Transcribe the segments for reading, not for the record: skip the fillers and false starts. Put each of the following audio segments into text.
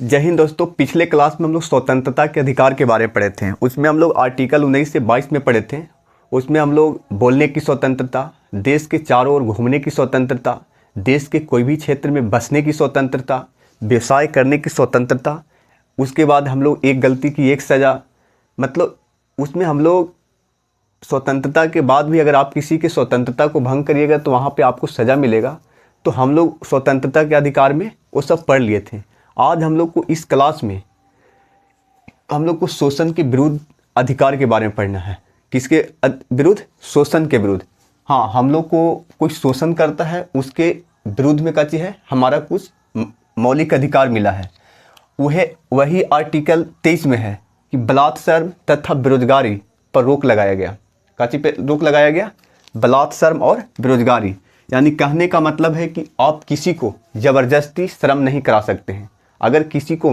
जय हिंद दोस्तों। पिछले क्लास में हम लोग स्वतंत्रता के अधिकार के बारे में पढ़े थे। उसमें हम लोग आर्टिकल 19 से 22 में पढ़े थे। उसमें हम लोग बोलने की स्वतंत्रता, देश के चारों ओर घूमने की स्वतंत्रता, देश के कोई भी क्षेत्र में बसने की स्वतंत्रता, व्यवसाय करने की स्वतंत्रता, उसके बाद हम लोग एक गलती की एक सज़ा, मतलब उसमें हम लोग स्वतंत्रता के बाद भी अगर आप किसी की स्वतंत्रता को भंग करिएगा तो वहाँ पे आपको सज़ा मिलेगा। तो हम लोग स्वतंत्रता के अधिकार में वो सब पढ़ लिए थे। आज हम लोग को इस क्लास में हम लोग को शोषण के विरुद्ध अधिकार के बारे में पढ़ना है। किसके विरुद्ध? शोषण के विरुद्ध। हाँ, हम लोग को कोई शोषण करता है उसके विरुद्ध में क्या चीज़ है, हमारा कुछ मौलिक अधिकार मिला है। वही आर्टिकल 23 में है कि बलात्कार तथा बेरोजगारी पर रोक लगाया गया। काची पे रोक लगाया गया? बलात्कार और बेरोजगारी। यानी कहने का मतलब है कि आप किसी को ज़बरदस्ती श्रम नहीं करा सकते हैं। अगर किसी को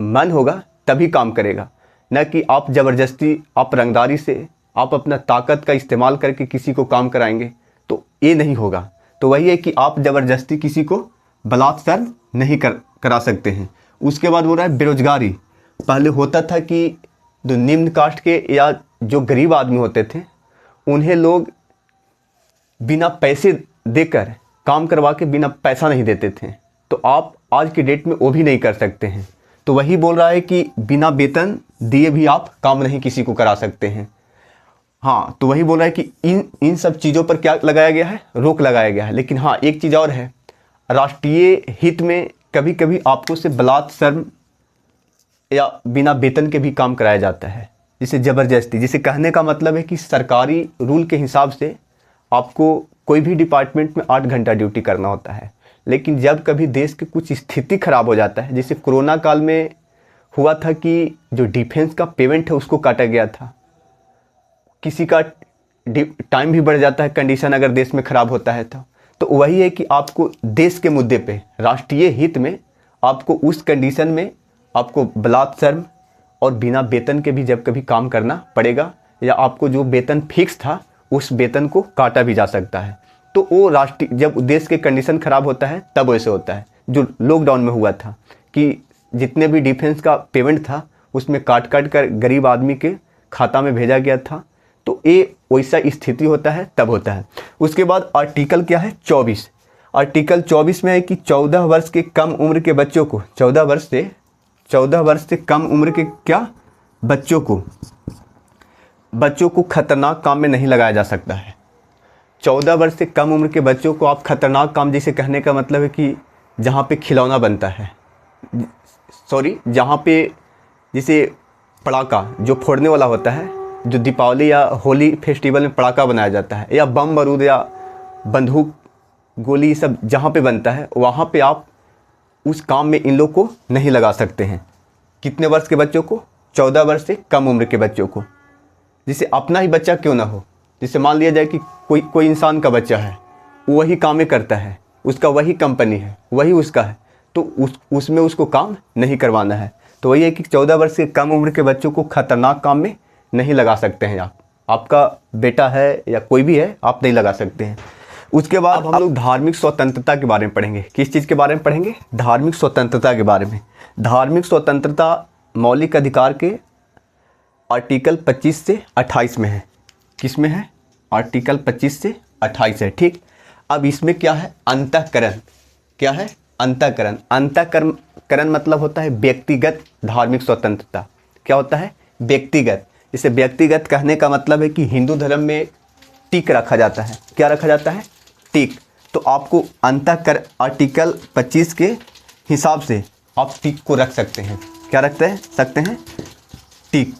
मन होगा तभी काम करेगा, न कि आप ज़बरदस्ती, आप रंगदारी से, आप अपना ताकत का इस्तेमाल करके किसी को काम कराएंगे तो ये नहीं होगा। तो वही है कि आप ज़बरदस्ती किसी को बलात्कार नहीं करा सकते हैं। उसके बाद हो रहा है बेरोजगारी। पहले होता था कि जो निम्न कास्ट के या जो गरीब आदमी होते थे उन्हें लोग बिना पैसे देकर काम करवा के बिना पैसा नहीं देते थे। तो आप आज की डेट में वो भी नहीं कर सकते हैं। तो वही बोल रहा है कि बिना वेतन दिए भी आप काम नहीं किसी को करा सकते हैं। हाँ, तो वही बोल रहा है कि इन सब चीज़ों पर क्या लगाया गया है? रोक लगाया गया है। लेकिन हाँ, एक चीज़ और है, राष्ट्रीय हित में कभी कभी आपको से बलात्कार या बिना वेतन के भी काम कराया जाता है, जिसे ज़बरदस्ती। जिसे कहने का मतलब है कि सरकारी रूल के हिसाब से आपको कोई भी डिपार्टमेंट में 8 घंटा ड्यूटी करना होता है। लेकिन जब कभी देश की कुछ स्थिति खराब हो जाता है, जैसे कोरोना काल में हुआ था कि जो डिफेंस का पेमेंट है उसको काटा गया था, किसी का टाइम भी बढ़ जाता है कंडीशन अगर देश में ख़राब होता है तो वही है कि आपको देश के मुद्दे पे, राष्ट्रीय हित में, आपको उस कंडीशन में आपको बलात्कार और बिना वेतन के भी जब कभी काम करना पड़ेगा, या आपको जो वेतन फिक्स था उस वेतन को काटा भी जा सकता है। तो वो राष्ट्रीय, जब देश के कंडीशन ख़राब होता है तब वैसे होता है। जो लॉकडाउन में हुआ था कि जितने भी डिफेंस का पेमेंट था उसमें काट कर गरीब आदमी के खाता में भेजा गया था। तो ये वैसा स्थिति होता है तब होता है। उसके बाद आर्टिकल क्या है? 24। आर्टिकल 24 में है कि 14 वर्ष के कम उम्र के बच्चों को, 14 वर्ष से कम उम्र के क्या बच्चों को खतरनाक काम में नहीं लगाया जा सकता है। 14 वर्ष से कम उम्र के बच्चों को आप खतरनाक काम, जैसे कहने का मतलब है कि जहाँ पे खिलौना बनता है, जहाँ पे जैसे पटाखा जो फोड़ने वाला होता है, जो दीपावली या होली फेस्टिवल में पटाखा बनाया जाता है, या बम बारूद या बंदूक गोली सब जहाँ पे बनता है, वहाँ पे आप उस काम में इन लोग को नहीं लगा सकते हैं। कितने वर्ष के बच्चों को? 14 वर्ष से कम उम्र के बच्चों को। जिसे अपना ही बच्चा क्यों ना हो, जिसे मान लिया जाए कि कोई इंसान का बच्चा है, वो वही कामें करता है, उसका वही कंपनी है, वही उसका है, तो उसमें उसको काम नहीं करवाना है। तो वही है कि 14 वर्ष से कम उम्र के बच्चों को खतरनाक काम में नहीं लगा सकते हैं। आपका बेटा है या कोई भी है, आप नहीं लगा सकते हैं। उसके बाद हम लोग धार्मिक स्वतंत्रता के बारे में पढ़ेंगे। किस चीज़ के बारे में पढ़ेंगे? धार्मिक स्वतंत्रता के बारे में। धार्मिक स्वतंत्रता मौलिक अधिकार के आर्टिकल 25 से 28 में है। किस में है? आर्टिकल 25 से 28 है। ठीक, अब इसमें क्या है? अंतःकरण। क्या है? अंतःकरण। अंतःकरण मतलब होता है व्यक्तिगत धार्मिक स्वतंत्रता। क्या होता है? व्यक्तिगत। इसे व्यक्तिगत कहने का मतलब है कि हिंदू धर्म में टिक रखा जाता है। क्या रखा जाता है? टिक। तो आपको अंतःकरण आर्टिकल 25 के हिसाब से आप टिक को रख सकते हैं। क्या सकते हैं? टिक।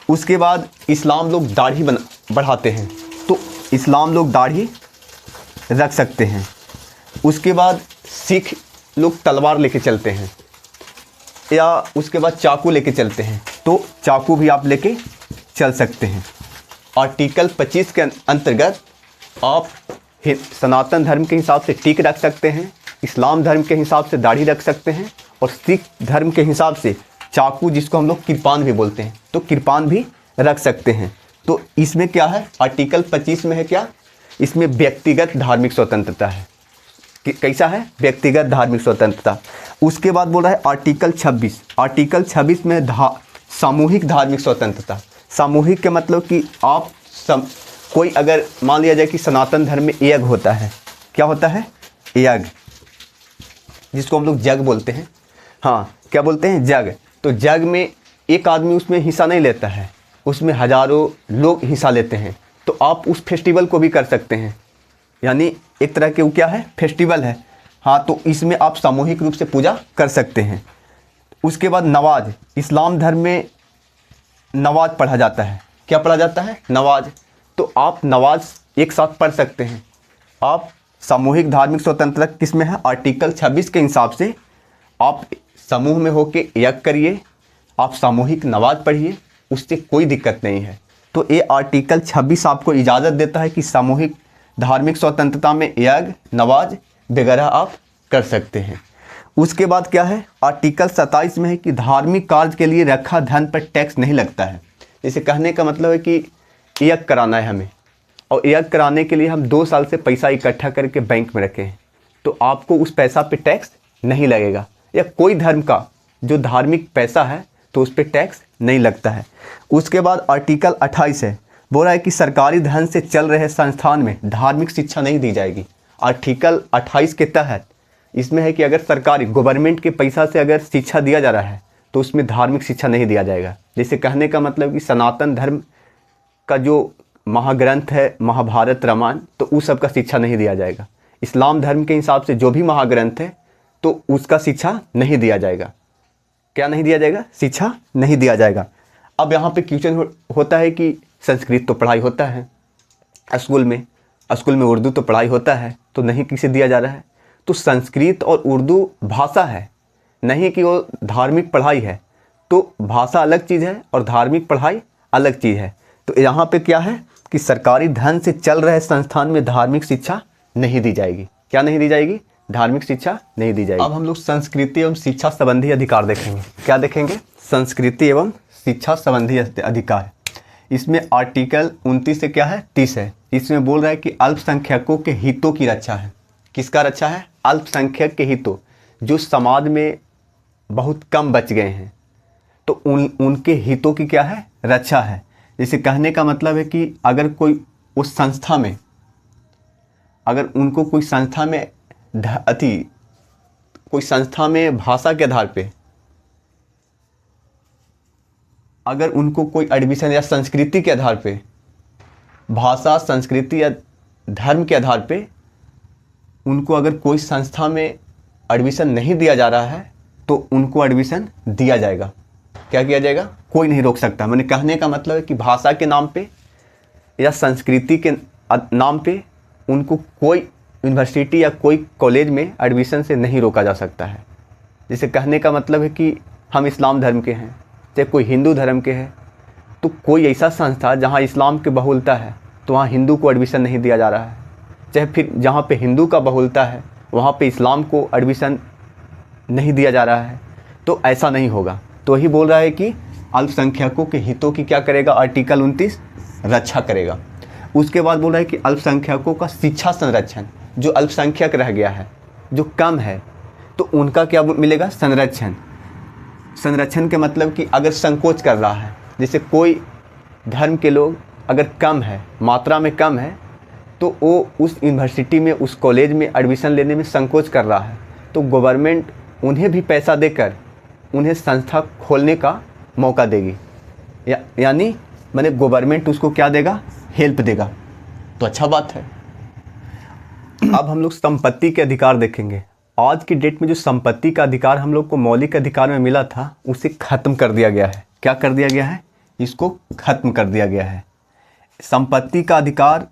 उसके बाद इस्लाम लोग दाढ़ी बढ़ाते हैं, तो इस्लाम लोग दाढ़ी रख सकते हैं। उसके बाद सिख लोग तलवार लेके चलते हैं, या उसके बाद चाकू लेके चलते हैं, तो चाकू भी आप लेके चल सकते हैं। आर्टिकल 25 के अंतर्गत आप सनातन धर्म के हिसाब से टिक रख सकते हैं, इस्लाम धर्म के हिसाब से दाढ़ी रख सकते हैं, और सिख धर्म के हिसाब से चाकू, जिसको हम लोग कृपान भी बोलते हैं, तो कृपान भी रख सकते हैं। तो इसमें क्या है? आर्टिकल 25 में है क्या? इसमें व्यक्तिगत धार्मिक स्वतंत्रता है। कैसा है, व्यक्तिगत धार्मिक स्वतंत्रता। उसके बाद बोल रहा है आर्टिकल 26, आर्टिकल 26 में सामूहिक धार्मिक स्वतंत्रता। सामूहिक के मतलब कि आप कोई अगर मान लिया जाए कि सनातन धर्म में यज्ञ होता है, क्या होता है, यज्ञ, जिसको हम लोग जग बोलते हैं, हाँ क्या बोलते हैं, जग। तो जग में एक आदमी उसमें हिस्सा नहीं लेता है, उसमें हजारों लोग हिस्सा लेते हैं। तो आप उस फेस्टिवल को भी कर सकते हैं, यानी एक तरह के वो क्या है, फेस्टिवल है। हाँ, तो इसमें आप सामूहिक रूप से पूजा कर सकते हैं। उसके बाद नमाज, इस्लाम धर्म में नमाज पढ़ा जाता है। क्या पढ़ा जाता है, नमाज। तो आप नमाज एक साथ पढ़ सकते हैं। आप सामूहिक धार्मिक स्वतंत्रता किस में है, आर्टिकल 26 के हिसाब से आप समूह में होकर यज्ञ करिए, आप सामूहिक नमाज पढ़िए, उससे कोई दिक्कत नहीं है। तो ये आर्टिकल 26 आपको इजाज़त देता है कि सामूहिक धार्मिक स्वतंत्रता में यज्ञ, नमाज वगैरह आप कर सकते हैं। उसके बाद क्या है, आर्टिकल 27 में है कि धार्मिक कार्य के लिए रखा धन पर टैक्स नहीं लगता है। जैसे कहने का मतलब है कि यज्ञ कराना है हमें, और यज्ञ कराने के लिए हम 2 साल से पैसा इकट्ठा करके बैंक में रखे हैं, तो आपको उस पैसा पे टैक्स नहीं लगेगा। या कोई धर्म का जो धार्मिक पैसा है तो उस पर टैक्स नहीं लगता है। उसके बाद आर्टिकल 28 है, बोल रहा है कि सरकारी धन से चल रहे संस्थान में धार्मिक शिक्षा नहीं दी जाएगी। आर्टिकल 28 के तहत इसमें है कि अगर सरकारी गवर्नमेंट के पैसा से अगर शिक्षा दिया जा रहा है तो उसमें धार्मिक शिक्षा नहीं दिया जाएगा। जैसे कहने का मतलब कि सनातन धर्म का जो महाग्रंथ है महाभारत रामायण, तो उस सब का शिक्षा नहीं दिया जाएगा। इस्लाम धर्म के हिसाब से जो भी महाग्रंथ है तो उसका शिक्षा नहीं दिया जाएगा। क्या नहीं दिया जाएगा, शिक्षा नहीं दिया जाएगा। अब यहाँ पे क्वेश्चन होता है कि संस्कृत तो पढ़ाई होता है स्कूल में उर्दू तो पढ़ाई होता है, तो नहीं किसे दिया जा रहा है। तो संस्कृत और उर्दू भाषा है, नहीं कि वो धार्मिक पढ़ाई है। तो भाषा अलग चीज़ है और धार्मिक पढ़ाई अलग चीज़ है। तो यहाँ पे क्या है कि सरकारी धन से चल रहे संस्थान में धार्मिक शिक्षा नहीं दी जाएगी। क्या नहीं दी जाएगी, धार्मिक शिक्षा नहीं दी जाएगी। अब हम लोग संस्कृति एवं शिक्षा संबंधी अधिकार देखेंगे। क्या देखेंगे, संस्कृति एवं शिक्षा संबंधी अधिकार। इसमें आर्टिकल 29 से क्या है, 30 है। इसमें बोल रहा है कि अल्पसंख्यकों के हितों की रक्षा है। किसका रक्षा है, अल्पसंख्यक के हितों, जो समाज में बहुत कम बच गए हैं, तो उनके हितों की क्या है, रक्षा है। जैसे कहने का मतलब है कि अगर कोई उस संस्था में, अगर उनको कोई संस्था में कोई संस्था में भाषा के आधार पे अगर उनको कोई एडमिशन, या संस्कृति के आधार पे, भाषा संस्कृति या धर्म के आधार पे उनको अगर कोई संस्था में एडमिशन नहीं दिया जा रहा है तो उनको एडमिशन दिया जाएगा। क्या किया जाएगा, कोई नहीं रोक सकता। मैंने कहने का मतलब है कि भाषा के नाम पे या संस्कृति के नाम पे उनको कोई यूनिवर्सिटी या कोई कॉलेज में एडमिशन से नहीं रोका जा सकता है। जैसे कहने का मतलब है कि हम इस्लाम धर्म के हैं, चाहे कोई हिंदू धर्म के हैं, तो कोई ऐसा संस्था जहाँ इस्लाम की बहुलता है तो वहाँ हिंदू को एडमिशन नहीं दिया जा रहा है, चाहे फिर जहाँ पे हिंदू का बहुलता है वहाँ पे इस्लाम को एडमिशन नहीं दिया जा रहा है, तो ऐसा नहीं होगा। तो ही बोल रहा है कि अल्पसंख्यकों के हितों की क्या करेगा, आर्टिकल 29 रक्षा करेगा। उसके बाद बोल रहा है कि अल्पसंख्यकों का शिक्षा संरक्षण, जो अल्पसंख्यक रह गया है, जो कम है, तो उनका क्या मिलेगा, संरक्षण। संरक्षण के मतलब कि अगर संकोच कर रहा है, जैसे कोई धर्म के लोग अगर कम है, मात्रा में कम है, तो वो उस यूनिवर्सिटी में, उस कॉलेज में एडमिशन लेने में संकोच कर रहा है, तो गवर्नमेंट उन्हें भी पैसा देकर उन्हें संस्था खोलने का मौका देगी। यानी मैंने गवर्नमेंट उसको क्या देगा, हेल्प देगा। तो अच्छा बात है। अब हम लोग संपत्ति के अधिकार देखेंगे। आज की डेट में जो संपत्ति का अधिकार हम लोग को मौलिक अधिकार में मिला था, उसे खत्म कर दिया गया है। क्या कर दिया गया है, इसको खत्म कर दिया गया है। संपत्ति का अधिकार,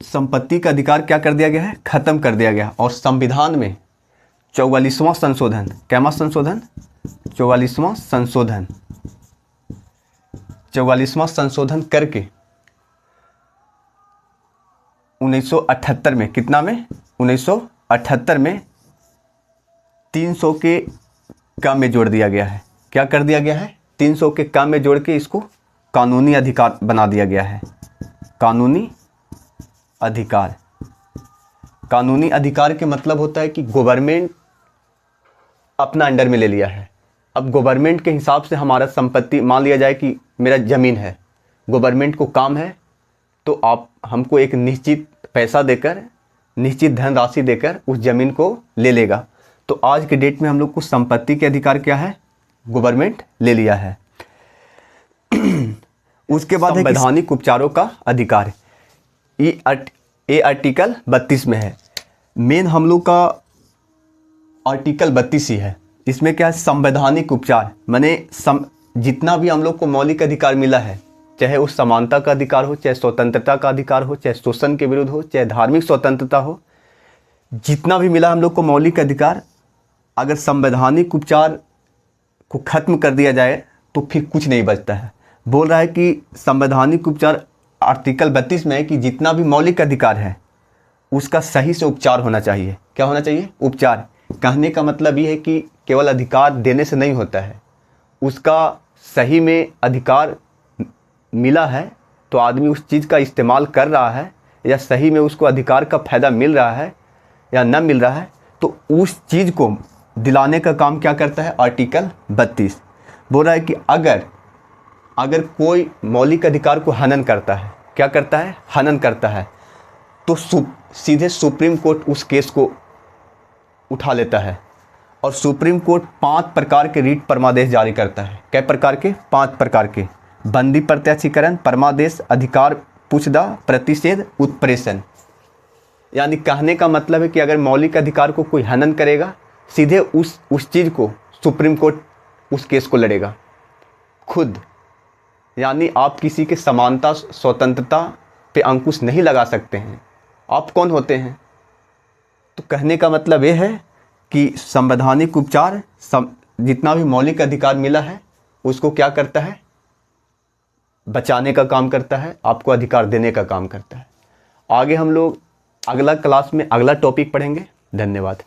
संपत्ति का अधिकार क्या कर दिया गया है, खत्म कर दिया गया। और संविधान में 44वां संशोधन, कैमा संशोधन, 44वां संशोधन, 44वां संशोधन करके 1978 में, कितना में, 1978 में 300 के कम में जोड़ दिया गया है। क्या कर दिया गया है, 300 के कम में जोड़ के इसको कानूनी अधिकार बना दिया गया है, कानूनी अधिकार। कानूनी अधिकार के मतलब होता है कि गवर्नमेंट अपना अंडर में ले लिया है। अब गवर्नमेंट के हिसाब से हमारा संपत्ति, मान लिया जाए कि मेरा ज़मीन है, गवर्नमेंट को काम है तो आप हमको एक निश्चित पैसा देकर, निश्चित धनराशि देकर उस ज़मीन को ले लेगा। तो आज के डेट में हम लोग को संपत्ति के अधिकार क्या है, गवर्नमेंट ले लिया है। उसके बाद संवैधानिक उपचारों का अधिकार, ये आर्टिकल 32 में है। मेन हम लोग का आर्टिकल 32 ही है। इसमें क्या है, संवैधानिक उपचार, माने जितना भी हम लोग को मौलिक अधिकार मिला है, चाहे वो समानता का अधिकार हो, चाहे स्वतंत्रता का अधिकार हो, चाहे शोषण के विरुद्ध हो, चाहे धार्मिक स्वतंत्रता हो, जितना भी मिला हम लोग को मौलिक अधिकार, अगर संवैधानिक उपचार को ख़त्म कर दिया जाए तो फिर कुछ नहीं बचता है। बोल रहा है कि संवैधानिक उपचार आर्टिकल 32 में है कि जितना भी मौलिक अधिकार है उसका सही से उपचार होना चाहिए। क्या होना चाहिए, उपचार। कहने का मतलब ये है कि केवल अधिकार देने से नहीं होता है, उसका सही में अधिकार मिला है तो आदमी उस चीज़ का इस्तेमाल कर रहा है, या सही में उसको अधिकार का फ़ायदा मिल रहा है या न मिल रहा है, तो उस चीज़ को दिलाने का काम क्या करता है, आर्टिकल 32। बोल रहा है कि अगर कोई मौलिक अधिकार को हनन करता है, क्या करता है, हनन करता है, तो सीधे सुप्रीम कोर्ट उस केस को उठा लेता है। और सुप्रीम कोर्ट 5 प्रकार के रीट परमादेश जारी करता है। कै प्रकार के, 5 प्रकार के। बंदी प्रत्याशीकरण, परमादेश, अधिकार पुछदा, प्रतिषेध, उत्प्रेषण। यानी कहने का मतलब है कि अगर मौलिक अधिकार को कोई हनन करेगा, सीधे उस चीज़ को सुप्रीम कोर्ट उस केस को लड़ेगा खुद। यानी आप किसी के समानता स्वतंत्रता पे अंकुश नहीं लगा सकते हैं। आप कौन होते हैं? तो कहने का मतलब ये है कि संवैधानिक उपचार जितना भी मौलिक अधिकार मिला है उसको क्या करता है, बचाने का काम करता है, आपको अधिकार देने का काम करता है। आगे हम लोग अगला क्लास में अगला टॉपिक पढ़ेंगे। धन्यवाद।